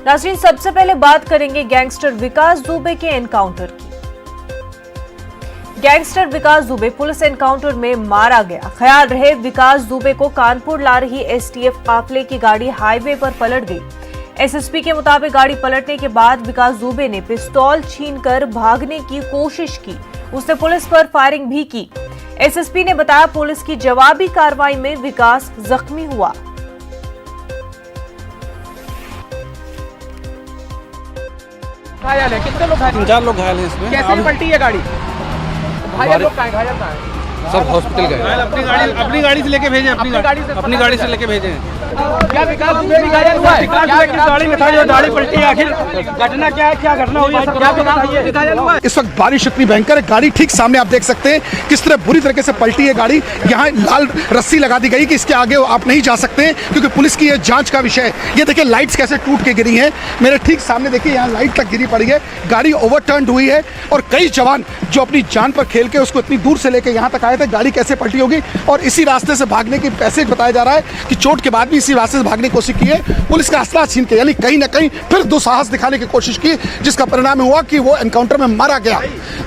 नाज़रीन, सबसे पहले बात करेंगे गैंगस्टर विकास दुबे के एनकाउंटर की। गैंगस्टर विकास दुबे पुलिस एनकाउंटर में मारा गया। ख्याल रहे विकास दुबे को कानपुर ला रही एसटीएफ काफिले की गाड़ी हाईवे पर पलट गई। एसएसपी के मुताबिक गाड़ी पलटने के बाद विकास दुबे ने पिस्तौल छीनकर भागने की कोशिश की। उसने पुलिस पर फायरिंग भी की। एसएसपी ने बताया पुलिस की जवाबी कार्रवाई में विकास जख्मी हुआ। घायल है, कितने लोग घायल? 3-4 लोग घायल हैं इसमें। कैसे पलटी है गाड़ी? घायल लोग कहाँ हैं? घायल कहाँ हैं? सब हॉस्पिटल गए। अपनी गाड़ी से लेके भेजे। अपनी गाड़ी से लेके भेजे। क्या विकास दुबे भी घायल हुआ है? विकास दुबे किस गाड़ी में था जो गाड़ी पलटी? आखिर घटना क्या है? क्या घटना हुई है? क्या विकास दुबे घायल हुआ है? इस वक्त बारिश इतनी भयंकर है, गाड़ी ठीक सामने आप देख सकते हैं किस तरह बुरी तरीके से पलटी है गाड़ी। यहाँ लाल रस्सी लगा दी गई कि इसके आगे आप नहीं जा सकते क्योंकि पुलिस की ये जांच का विषय है। ये देखिए लाइट्स कैसे टूट के गिरी हैं। मेरे ठीक सामने देखिए यहाँ लाइट तक गिरी पड़ी है। गाड़ी ओवरटर्न हुई है और कई जवान जो अपनी जान पर खेल के उसको इतनी दूर से लेकर यहाँ तक आए थे, गाड़ी कैसे पलटी होगी। और इसी रास्ते से भागने की पैसेज बताया जा रहा है कि चोट के बाद भी इसी रास्ते से भागने की कोशिश की है। पुलिस का असला छीन के यानी कहीं ना कहीं फिर दुस्साहस दिखाने की कोशिश की, जिसका परिणाम हुआ कि वो एनकाउंटर में मारा गया।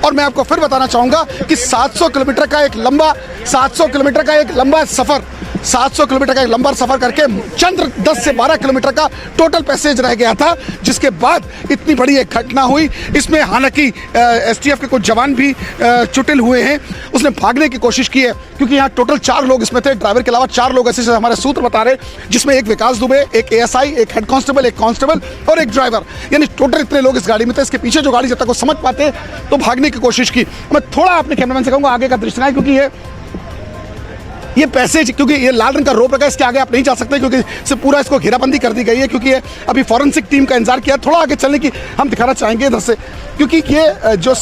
और मैं आपको फिर बताना चाहूंगा कि 700 किलोमीटर का एक लंबा सफर करके चंद्र 10 से 12 किलोमीटर का टोटल पैसेज रह गया था, जिसके बाद इतनी बड़ी एक घटना हुई। इसमें हालांकि एसटीएफ के कुछ जवान भी चुटिल हुए हैं। उसने भागने की कोशिश की है क्योंकि यहाँ टोटल 4 लोग इसमें थे, ड्राइवर के अलावा 4 लोग ऐसे हमारे सूत्र बता रहे, जिसमें एक विकास दुबे, एक एएसआई, एक हेड कांस्टेबल, एक कांस्टेबल और एक ड्राइवर, यानी टोटल इतने लोग इस गाड़ी में थे। इसके पीछे जो गाड़ी जब तक वो समझ पाते तो भागने की कोशिश की। मैं थोड़ा अपने कैमरामैन से कहूँगा आगे का दृश्य है क्योंकि ये पैसेज, क्योंकि ये लाल रंग का रोप लगा, इसके आगे आप नहीं जा सकते क्योंकि इससे पूरा इसको घेराबंदी कर दी गई है। क्योंकि ये अभी फॉरेंसिक टीम का इंतजार किया। थोड़ा आगे चलने की हम दिखाना चाहेंगे इधर से, क्योंकि ये जो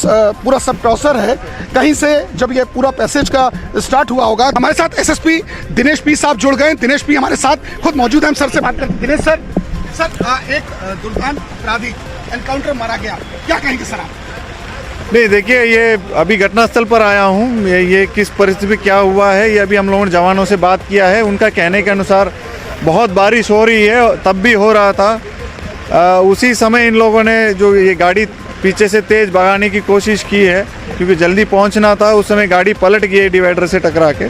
पूरा सब क्रॉसर है, कहीं से जब ये पूरा पैसेज का स्टार्ट हुआ होगा। हमारे साथ एसएसपी दिनेश पी साहब जुड़ गए। दिनेश पी हमारे साथ खुद मौजूद है, हम सर से बात करते हैं। दिनेश सर, एक दुर्दांत अपराधी एनकाउंटर मारा गया, क्या कहेंगे सर आप? नहीं, देखिए ये अभी घटनास्थल पर आया हूँ। ये किस परिस्थिति में क्या हुआ है ये अभी हम लोगों ने जवानों से बात किया है। उनका कहने के अनुसार बहुत बारिश हो रही है, तब भी हो रहा था। उसी समय इन लोगों ने जो ये गाड़ी पीछे से तेज़ भगाने की कोशिश की है क्योंकि जल्दी पहुँचना था। उस समय गाड़ी पलट गई है डिवाइडर से टकरा के।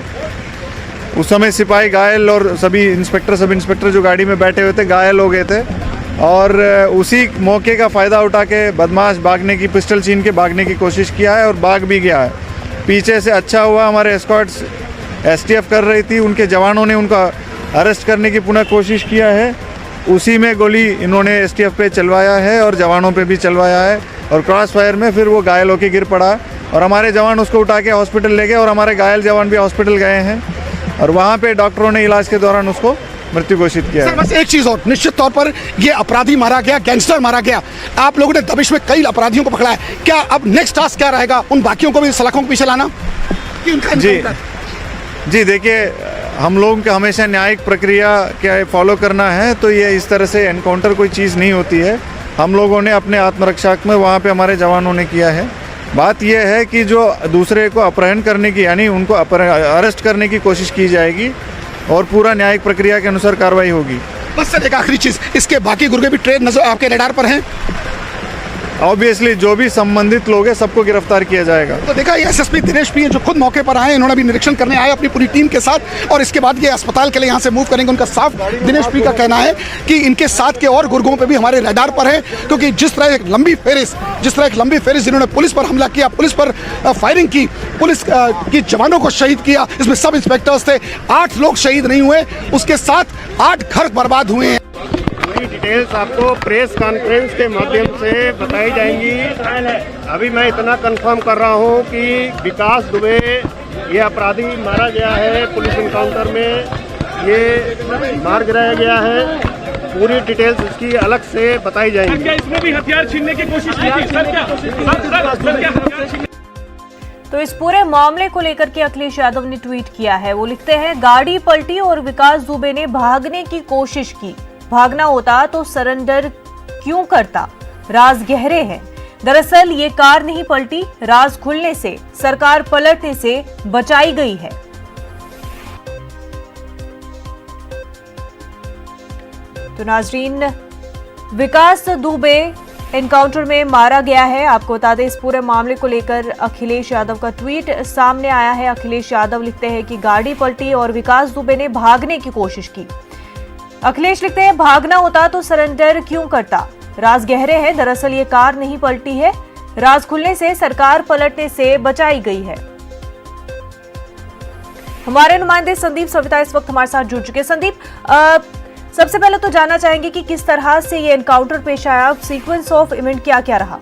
उस समय सिपाही घायल और सब इंस्पेक्टर जो गाड़ी में बैठे हुए थे घायल हो गए थे। और उसी मौके का फ़ायदा उठा के बदमाश भागने की पिस्टल छीन के भागने की कोशिश किया है और भाग भी गया है। पीछे से अच्छा हुआ हमारे एस्कॉर्ट्स एसटीएफ कर रही थी, उनके जवानों ने उनका अरेस्ट करने की पुनः कोशिश किया है। उसी में गोली इन्होंने एसटीएफ पे चलवाया है और जवानों पे भी चलवाया है और क्रॉस फायर में फिर वो घायल होकर गिर पड़ा और हमारे जवान उसको उठा के हॉस्पिटल ले गए और हमारे घायल जवान भी हॉस्पिटल गए हैं और वहाँ पे डॉक्टरों ने इलाज के दौरान उसको मृत्यु घोषित किया है। बस एक चीज और, निश्चित तौर पर ये अपराधी मारा गया, गैंगस्टर मारा गया। आप लोगों ने दबिश में कई अपराधियों को पकड़ा है, क्या अब नेक्स्ट टास्क क्या रहेगा? उन बाकियों को भी सलाखों के पीछे लाना कि उनका जी देखिए, हम लोगों का हमेशा न्यायिक प्रक्रिया क्या फॉलो करना है। तो ये इस तरह से एनकाउंटर कोई चीज़ नहीं होती है। हम लोगों ने अपने आत्मरक्षात्मक में वहाँ पे हमारे जवानों ने किया है। बात यह है कि जो दूसरे को अपहरण करने की यानी उनको अरेस्ट करने की कोशिश की जाएगी और पूरा न्यायिक प्रक्रिया के अनुसार कार्रवाई होगी। बस सर एक आखिरी चीज, इसके बाकी गुर्गे भी ट्रेन नजर आपके रडार पर हैं? ऑब्वियसली जो भी संबंधित लोग हैं सबको गिरफ्तार किया जाएगा। तो देखा ये एसएसपी दिनेश पी जो खुद मौके पर आए, इन्होंने भी निरीक्षण करने आए अपनी पूरी टीम के साथ और इसके बाद ये अस्पताल के लिए यहाँ से मूव करेंगे। उनका साफ दिनेश पी का कहना है कि इनके साथ के और गुर्गों पे भी हमारे रडार पर है, क्योंकि जिस तरह एक लंबी फेरिस जिन्होंने पुलिस पर हमला किया, पुलिस पर फायरिंग की, पुलिस की जवानों को शहीद किया, इसमें सब इंस्पेक्टर्स थे, 8 लोग शहीद नहीं हुए, उसके साथ 8 घर बर्बाद हुए हैं। डिटेल्स आपको प्रेस कॉन्फ्रेंस के माध्यम से बताई जाएंगी। अभी मैं इतना कंफर्म कर रहा हूं कि विकास दुबे ये अपराधी मारा गया है, पुलिस इनकाउंटर में ये मार गिराया गया है। पूरी डिटेल्स इसकी अलग से बताई जाएंगी। क्या इसमें भी हथियार छीनने की कोशिश की थी सर? क्या तो इस पूरे मामले को लेकर के अखिलेश यादव ने ट्वीट किया है। वो लिखते हैं, गाड़ी पलटी और विकास दुबे ने भागने की कोशिश की। भागना होता तो सरेंडर क्यों करता? राज गहरे हैं। दरअसल ये कार नहीं पलटी, राज खुलने से, सरकार पलटने से बचाई गई है। तो नाजरीन, विकास दुबे एनकाउंटर में मारा गया है। आपको बता दें, इस पूरे मामले को लेकर अखिलेश यादव का ट्वीट सामने आया है। अखिलेश यादव लिखते हैं कि गाड़ी पलटी और विकास दुबे ने भागने की कोशिश की। अखिलेश लिखते हैं, भागना होता तो सरेंडर क्यों करता। राज गहरे हैं, दरअसल ये कार नहीं पलटी है, राज खुलने से सरकार पलटने से बचाई गई है। हमारे नुमाइंदे संदीप सविता इस वक्त हमारे साथ जुड़ चुके हैं। संदीप, सबसे पहले तो जानना चाहेंगे कि किस तरह से ये एनकाउंटर पेश आया, सीक्वेंस ऑफ इवेंट क्या क्या रहा।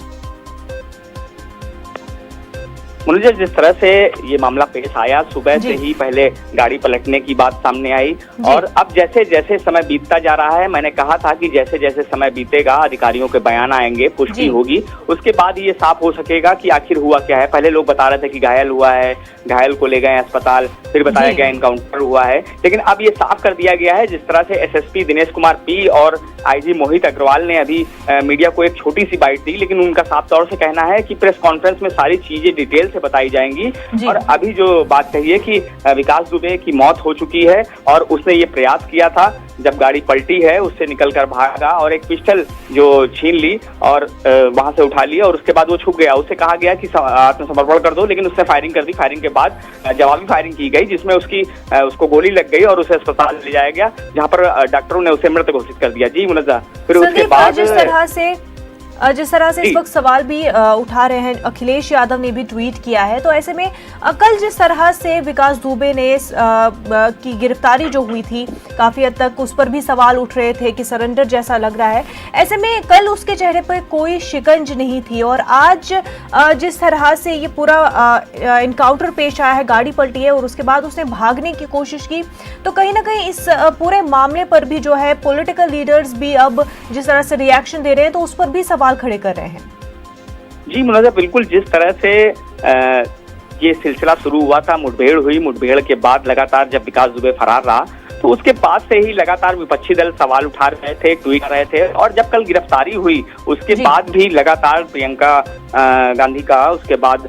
मुझे जिस तरह से ये मामला पेश आया, सुबह से ही पहले गाड़ी पलटने की बात सामने आई और अब जैसे जैसे समय बीतता जा रहा है, मैंने कहा था कि जैसे जैसे समय बीतेगा अधिकारियों के बयान आएंगे, पुष्टि होगी, उसके बाद ये साफ हो सकेगा कि आखिर हुआ क्या है। पहले लोग बता रहे थे कि घायल हुआ है, घायल को ले गए अस्पताल, फिर बताया गया एनकाउंटर हुआ है, लेकिन अब ये साफ कर दिया गया है। जिस तरह से एसएसपी दिनेश कुमार पी और आईजी मोहित अग्रवाल ने अभी मीडिया को एक छोटी सी बाइट दी, लेकिन उनका साफ तौर से कहना है कि प्रेस कॉन्फ्रेंस में सारी चीजें डिटेल से बताई जाएंगी। और अभी जो बात कही है कि विकास दुबे की मौत हो चुकी है और उसने ये प्रयास किया था, जब गाड़ी पलटी है उससे निकलकर भागा और एक पिस्टल जो छीन ली और वहां से उठा लिया और उसके बाद वो छुप गया। उससे कहा गया कि आत्मसमर्पण कर दो, लेकिन उसने फायरिंग कर दी। फायरिंग के बाद जवाबी फायरिंग की गई, जिसमें उसको गोली लग गई और उसे अस्पताल ले जाया गया, जहां पर डॉक्टरों ने उसे मृत घोषित कर दिया। जी मुनज्जा, फिर उसके बाद जिस तरह से इस वक्त सवाल भी उठा रहे हैं, अखिलेश यादव ने भी ट्वीट किया है, तो ऐसे में कल जिस तरह से विकास दुबे ने की गिरफ्तारी जो हुई थी, काफी हद तक उस पर भी सवाल उठ रहे थे कि सरेंडर जैसा लग रहा है। ऐसे में कल उसके चेहरे पर कोई शिकंज नहीं थी और आज जिस तरह से ये पूरा एनकाउंटर पेश आया है, गाड़ी पलटी है और उसके बाद उसने भागने की कोशिश की, तो कहीं ना कहीं इस पूरे मामले पर भी जो है पॉलिटिकल लीडर्स भी अब जिस तरह से रिएक्शन दे रहे हैं, तो उस पर भी सवाल खड़े कर रहे हैं। जी मुनज्जा, बिल्कुल जिस तरह से ये सिलसिला शुरू हुआ था, मुठभेड़ हुई, मुठभेड़ के बाद लगातार जब विकास दुबे फरार रहा, तो उसके बाद से ही लगातार विपक्षी दल सवाल उठा रहे थे, ट्वीट कर रहे थे और जब कल गिरफ्तारी हुई उसके बाद भी लगातार प्रियंका गांधी का, उसके बाद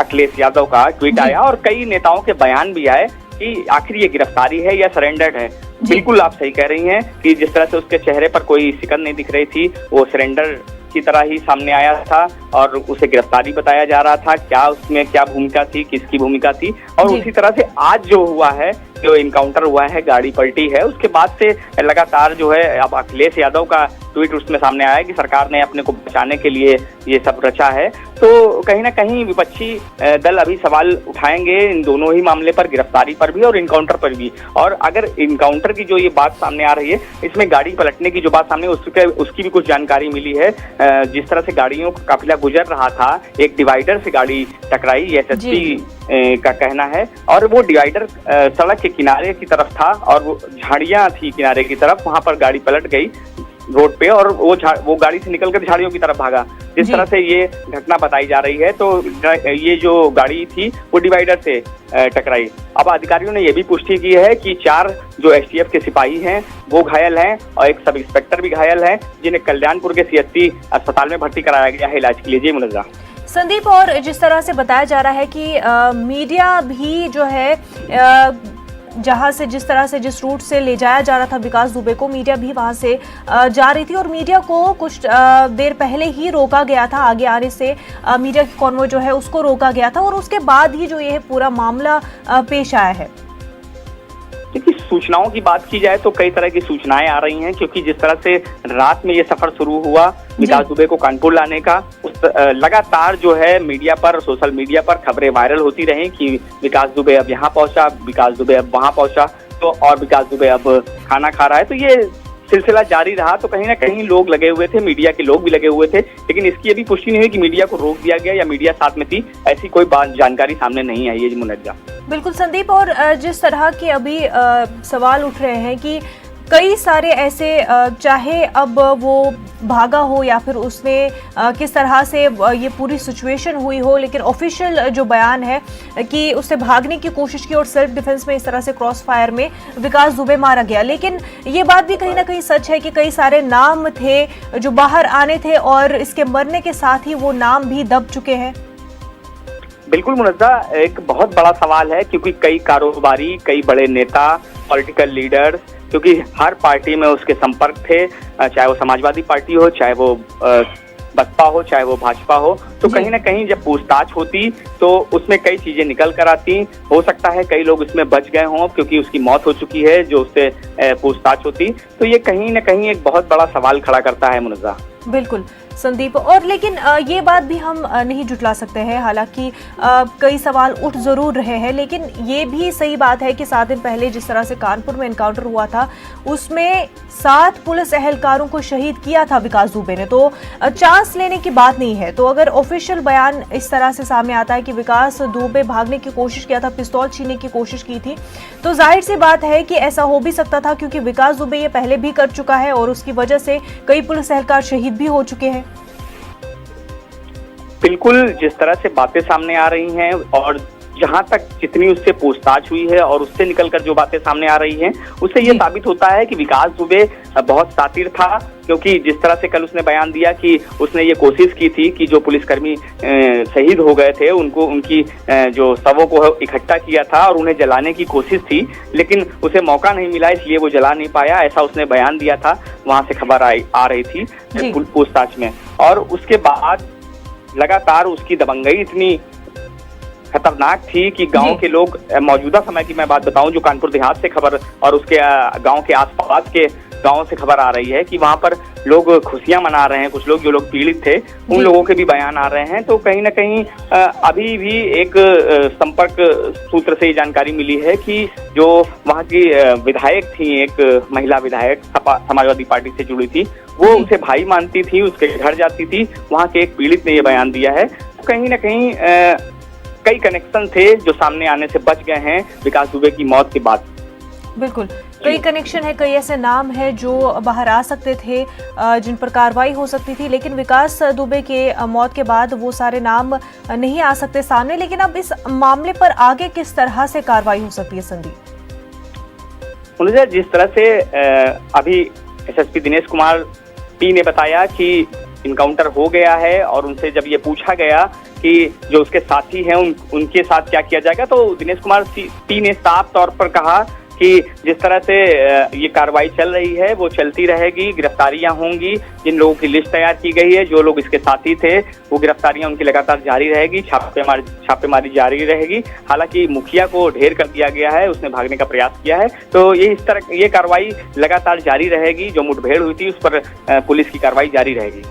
अखिलेश यादव का ट्वीट आया और कई नेताओं के बयान भी आए कि आखिर ये गिरफ्तारी है या सरेंडर है। बिल्कुल आप सही कह रही हैं कि जिस तरह से उसके चेहरे पर कोई शिकन नहीं दिख रही थी, वो सरेंडर की तरह ही सामने आया था और उसे गिरफ्तारी बताया जा रहा था। क्या उसमें क्या भूमिका थी, किसकी भूमिका थी, और उसी तरह से आज जो हुआ है, जो इनकाउंटर हुआ है, गाड़ी पलटी है, उसके बाद से लगातार जो है अब अखिलेश यादव का ट्वीट उसमें सामने आया कि सरकार ने अपने को बचाने के लिए ये सब रचा है। तो कहीं ना कहीं विपक्षी दल अभी सवाल उठाएंगे इन दोनों ही मामले पर, गिरफ्तारी पर भी और इनकाउंटर पर भी। और अगर इनकाउंटर की जो ये बात सामने आ रही है, इसमें गाड़ी पलटने की जो बात सामने उसकी भी कुछ जानकारी मिली है। जिस तरह से गाड़ियों का काफिला गुजर रहा था, एक डिवाइडर से गाड़ी टकराई, एसएसपी का कहना है, और वो डिवाइडर सड़क के किनारे की तरफ था और वो झाड़ियां थी किनारे की तरफ, वहां पर गाड़ी पलट गई रोड पे और वो गाड़ी से निकलकर झाड़ियों की तरफ भागा। जिस तरह से ये घटना बताई जा रही है, तो ये जो गाड़ी थी वो डिवाइडर से टकराई। अब अधिकारियों ने ये भी पुष्टि की है कि 4 जो एसटीएफ के सिपाही हैं वो घायल हैं और एक सब इंस्पेक्टर भी घायल हैं, जिन्हें कल्याणपुर के सीएचसी अस्पताल में भर्ती कराया गया है इलाज के लिए। जी मुनज्जा। संदीप, और जिस तरह से बताया जा रहा है कि मीडिया भी जो है जहां से जिस रूट से ले जाया जा रहा था विकास दुबे को, मीडिया भी वहां से जा रही थी और मीडिया को कुछ देर पहले ही रोका गया था, आगे आने से मीडिया की कॉन्वॉय जो है उसको रोका गया था और उसके बाद ही जो ये पूरा मामला पेश आया है। देखिए, सूचनाओं की बात की जाए तो कई तरह की सूचनाएं आ रही हैं, क्योंकि जिस तरह से रात में ये सफर शुरू हुआ विकास दुबे को कानपुर लाने का, लगातार जो है मीडिया पर, सोशल मीडिया पर खबरें वायरल होती रही कि विकास दुबे अब यहाँ पहुंचा, विकास दुबे अब वहां पहुंचा, तो और विकास दुबे अब खाना खा रहा है। तो ये सिलसिला जारी रहा। तो कहीं ना कहीं लोग लगे हुए थे, मीडिया के लोग भी लगे हुए थे, लेकिन इसकी अभी पुष्टि नहीं हुई कि मीडिया को रोक दिया गया या मीडिया साथ में थी, ऐसी कोई बात जानकारी सामने नहीं आई है। मुनज्जा। बिल्कुल संदीप, और जिस तरह के अभी सवाल उठ रहे हैं कि कई सारे ऐसे, चाहे अब वो भागा हो या फिर उसने किस तरह से ये पूरी सिचुएशन हुई हो, लेकिन ऑफिशियल जो बयान है कि उसने भागने की कोशिश की और सेल्फ डिफेंस में इस तरह से क्रॉस फायर में विकास दुबे मारा गया। लेकिन ये बात भी कहीं ना कहीं सच है कि कई सारे नाम थे जो बाहर आने थे और इसके मरने के साथ ही वो नाम भी दब चुके हैं। बिल्कुल मुनज्जा, एक बहुत बड़ा सवाल है, क्योंकि कई कारोबारी, कई बड़े नेता पॉलिटिकल लीडर्स, क्योंकि हर पार्टी में उसके संपर्क थे, चाहे वो समाजवादी पार्टी हो, चाहे वो बसपा हो, चाहे वो भाजपा हो। तो कहीं ना कहीं जब पूछताछ होती तो उसमें कई चीजें निकल कर आती। हो सकता है कई लोग इसमें बच गए हों क्योंकि उसकी मौत हो चुकी है जो उससे पूछताछ होती। तो ये कहीं ना कहीं एक बहुत बड़ा सवाल खड़ा करता है मुनज़्ज़ा। बिल्कुल संदीप, और लेकिन ये बात भी हम नहीं जुटला सकते हैं, हालांकि कई सवाल उठ जरूर रहे हैं, लेकिन ये भी सही बात है कि 7 दिन पहले जिस तरह से कानपुर में एनकाउंटर हुआ था उसमें 7 पुलिस एहलकारों को शहीद किया था विकास दुबे ने, तो चांस लेने की बात नहीं है। तो अगर ऑफिशियल बयान इस तरह से सामने आता है कि विकास दुबे भागने की कोशिश किया था, पिस्तौल छीनने की कोशिश की थी, तो जाहिर सी बात है कि ऐसा हो भी सकता था, क्योंकि विकास दुबे ये पहले भी कर चुका है और उसकी वजह से कई पुलिस एहलकार शहीद भी हो चुके हैं। बिल्कुल, जिस तरह से बातें सामने आ रही हैं और जहां तक जितनी उससे पूछताछ हुई है और उससे निकलकर जो बातें सामने आ रही हैं, उससे ये साबित होता है कि विकास दुबे बहुत शातिर था। क्योंकि जिस तरह से कल उसने बयान दिया कि उसने ये कोशिश की थी कि जो पुलिसकर्मी शहीद हो गए थे उनको, उनकी जो शवों को इकट्ठा किया था और उन्हें जलाने की कोशिश थी, लेकिन उसे मौका नहीं मिला इसलिए वो जला नहीं पाया, ऐसा उसने बयान दिया था। वहां से खबर आ रही थी पूछताछ में, और उसके बाद लगातार उसकी दबंगई इतनी खतरनाक थी कि गांव के लोग, मौजूदा समय की मैं बात बताऊं, जो कानपुर देहात से खबर और उसके गांव के आसपास के गांवों से खबर आ रही है कि वहां पर लोग खुशियां मना रहे हैं। कुछ लोग जो लोग पीड़ित थे उन लोगों के भी बयान आ रहे हैं। तो कहीं ना कहीं अभी भी एक संपर्क सूत्र से ये जानकारी मिली है कि जो वहां की विधायक थी, एक महिला विधायक समाजवादी पार्टी से जुड़ी थी, वो उसे भाई मानती थी, उसके घर जाती थी। वहां के एक पीड़ित ने ये बयान दिया है। तो कहीं ना कहीं कई कनेक्शन थे जो सामने आने से बच गए हैं विकास दुबे की मौत के बाद। बिल्कुल, कई कनेक्शन है, कई ऐसे नाम है जो बाहर आ सकते थे, जिन पर कार्रवाई हो सकती थी, लेकिन विकास दुबे के मौत के बाद वो सारे नाम नहीं आ सकते सामने। लेकिन अब इस मामले पर आगे किस तरह से कार्रवाई हो सकती है संदीप? मुझे जिस तरह से अभी एसएसपी दिनेश कुमार पी ने बताया कि इनकाउंटर हो गया है, और उनसे जब ये पूछा गया कि जो उसके साथी हैं उनके साथ क्या किया जाएगा, तो दिनेश कुमार पी ने साफ तौर पर कहा कि जिस तरह से ये कार्रवाई चल रही है वो चलती रहेगी, गिरफ्तारियां होंगी। जिन लोगों की लिस्ट तैयार की गई है, जो लोग इसके साथी थे, वो गिरफ्तारियां उनकी लगातार जारी रहेगी, छापेमारी जारी रहेगी। हालांकि मुखिया को ढेर कर दिया गया है, उसने भागने का प्रयास किया है। तो ये इस तरह ये कार्रवाई लगातार जारी रहेगी। जो मुठभेड़ हुई थी उस पर पुलिस की कार्रवाई जारी रहेगी।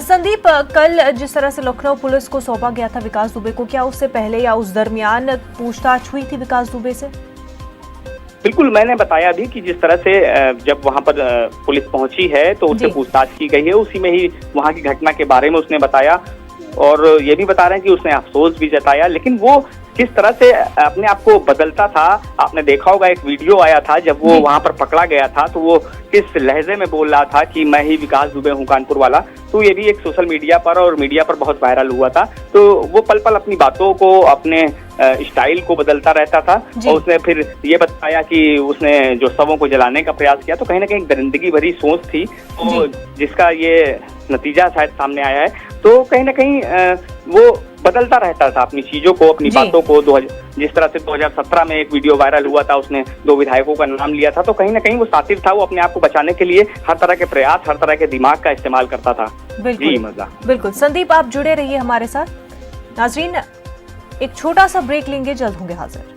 संदीप, कल जिस तरह से लखनऊ पुलिस को सौंपा गया था विकास दुबे को, क्या उससे पहले या उस दरमियान पूछताछ हुई थी विकास दुबे से? बिल्कुल, मैंने बताया भी कि जिस तरह से जब वहां पर पुलिस पहुंची है तो उससे पूछताछ की गई है, उसी में ही वहां की घटना के बारे में उसने बताया, और ये भी बता रहे हैं कि उसने अफसोस भी जताया। लेकिन वो किस तरह से अपने आप को बदलता था, आपने देखा होगा एक वीडियो आया था जब वो वहां पर पकड़ा गया था, तो वो किस लहजे में बोल रहा था कि मैं ही विकास दुबे हूँ कानपुर वाला। तो ये भी एक सोशल मीडिया पर और मीडिया पर बहुत वायरल हुआ था। तो वो पल पल अपनी बातों को, अपने स्टाइल को बदलता रहता था, और उसने फिर ये बताया कि उसने जो शवों को जलाने का प्रयास किया, तो कहीं ना कहीं दरिंदगी भरी सोच थी, तो जिसका ये नतीजा शायद सामने आया है। तो कहीं ना कहीं वो बदलता रहता था अपनी चीजों को, अपनी बातों को। जिस तरह से 2017 में एक वीडियो वायरल हुआ था, उसने 2 विधायकों का नाम लिया था, तो कहीं ना कहीं वो शातिर था, वो अपने आप को बचाने के लिए हर तरह के प्रयास, हर तरह के दिमाग का इस्तेमाल करता था। जी मजा। बिल्कुल संदीप, आप जुड़े रहिए हमारे साथ। नाजरीन, एक छोटा सा ब्रेक लेंगे, जल्द होंगे हाजिर।